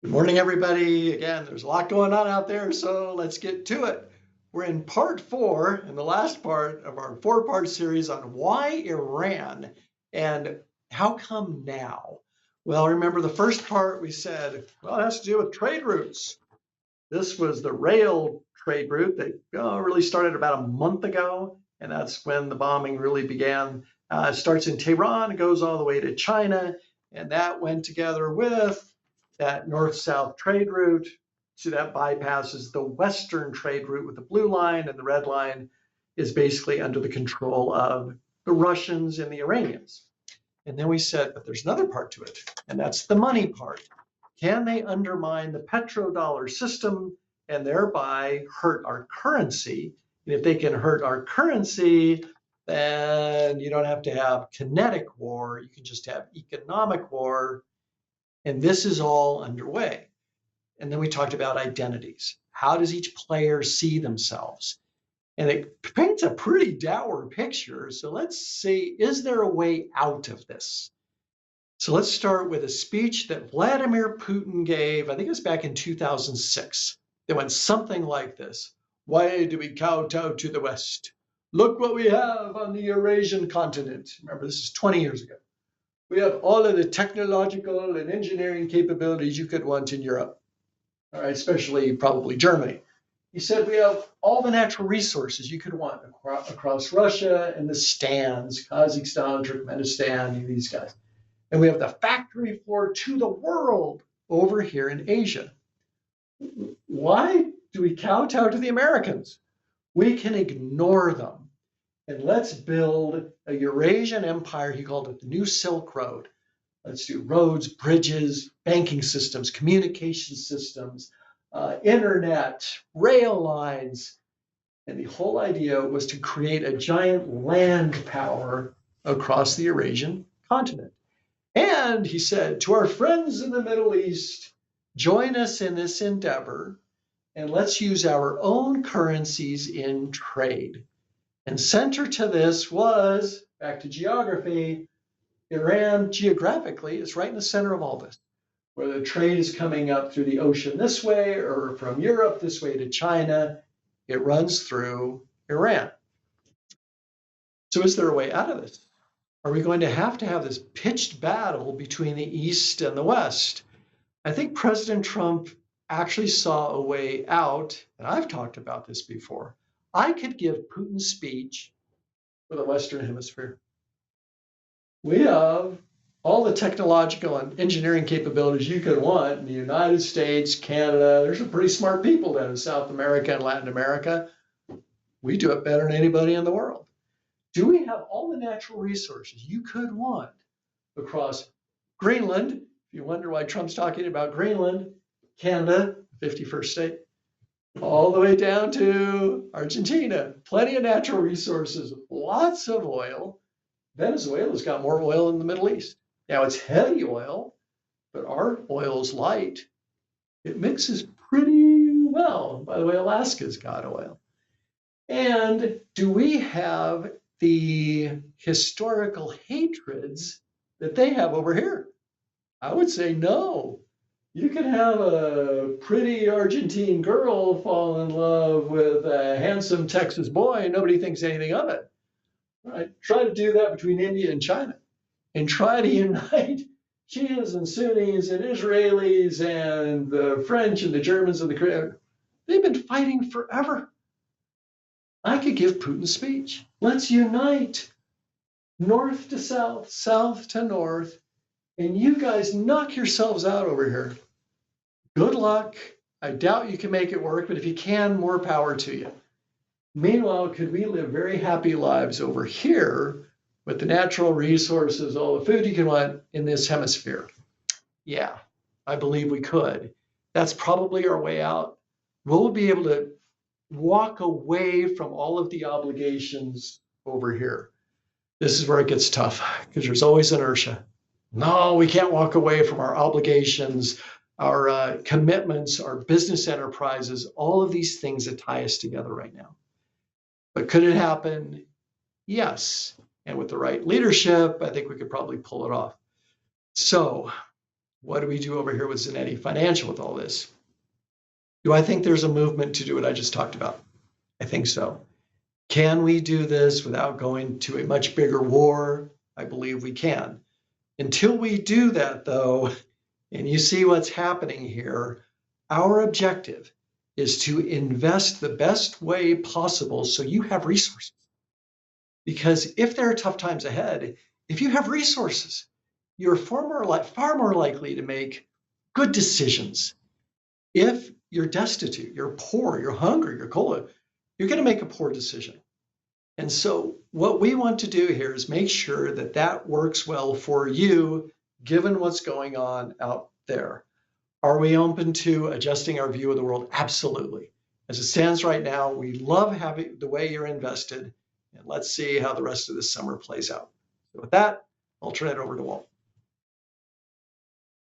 Good morning, everybody. Again, there's a lot going on out there, so let's get to it. We're in part 4, and the last part of our 4-part series on why Iran and how come now? Well, remember the first part we said, well, it has to do with trade routes. This was the rail trade route that really started about a month ago, and that's when the bombing really began. It starts in Tehran, it goes all the way to China, and that went together with that north-south trade route. So that bypasses the western trade route with the blue line, and the red line is basically under the control of the Russians and the Iranians. And then we said, but there's another part to it, and that's the money part. Can they undermine the petrodollar system and thereby hurt our currency? And if they can hurt our currency, then you don't have to have kinetic war, you can just have economic war. And this is all underway. And then we talked about identities. How does each player see themselves? And it paints a pretty dour picture. So let's see, is there a way out of this? So let's start with a speech that Vladimir Putin gave, I think it was back in 2006. It went something like this. Why do we kowtow to the West? Look what we have on the Eurasian continent. Remember, this is 20 years ago. We have all of the technological and engineering capabilities you could want in Europe, all right, especially probably Germany. He said we have all the natural resources you could want across Russia and the stands, Kazakhstan, Turkmenistan, these guys. And we have the factory floor to the world over here in Asia. Why do we kowtow to the Americans? We can ignore them. And let's build a Eurasian empire. He called it the New Silk Road. Let's do roads, bridges, banking systems, communication systems, internet, rail lines. And the whole idea was to create a giant land power across the Eurasian continent. And he said, to our friends in the Middle East, join us in this endeavor, and let's use our own currencies in trade. And center to this was, back to geography, Iran geographically is right in the center of all this, where the trade is coming up through the ocean this way or from Europe this way to China. It runs through Iran. So is there a way out of this? Are we going to have this pitched battle between the East and the West? I think President Trump actually saw a way out, and I've talked about this before. I could give Putin's speech for the Western Hemisphere. We have all the technological and engineering capabilities you could want in the United States, Canada. There's some pretty smart people down in South America and Latin America. We do it better than anybody in the world. Do we have all the natural resources you could want across Greenland? If you wonder why Trump's talking about Greenland, Canada, 51st state, all the way down to Argentina, plenty of natural resources, lots of oil. Venezuela's got more oil in the Middle East. Now it's heavy oil, but our oil's light. It mixes pretty well. By the way, Alaska's got oil. And do we have the historical hatreds that they have over here? I would say no. You can have a pretty Argentine girl fall in love with a handsome Texas boy and nobody thinks anything of it. Right? Try to do that between India and China and try to unite Shias and Sunnis and Israelis and the French and the Germans and the Koreans. They've been fighting forever. I could give Putin a speech. Let's unite north to south, south to north, and you guys knock yourselves out over here. Good luck. I doubt you can make it work, but if you can, more power to you. Meanwhile, could we live very happy lives over here with the natural resources, all the food you can want in this hemisphere? Yeah, I believe we could. That's probably our way out. We'll be able to walk away from all of the obligations over here. This is where it gets tough because there's always inertia. No, we can't walk away from our obligations, our commitments, our business enterprises, all of these things that tie us together right now. But could it happen? Yes. And with the right leadership, I think we could probably pull it off. So what do we do over here with Zanetti Financial with all this? Do I think there's a movement to do what I just talked about? I think so. Can we do this without going to a much bigger war? I believe we can. Until we do that, though, and you see what's happening here, our objective is to invest the best way possible so you have resources. Because if there are tough times ahead, if you have resources, you're far more likely to make good decisions. If you're destitute, you're poor, you're hungry, you're cold, you're going to make a poor decision. And so what we want to do here is make sure that that works well for you, given what's going on out there. Are we open to adjusting our view of the world? Absolutely. As it stands right now, we love having the way you're invested, and let's see how the rest of this summer plays out. So with that, I'll turn it over to Walt.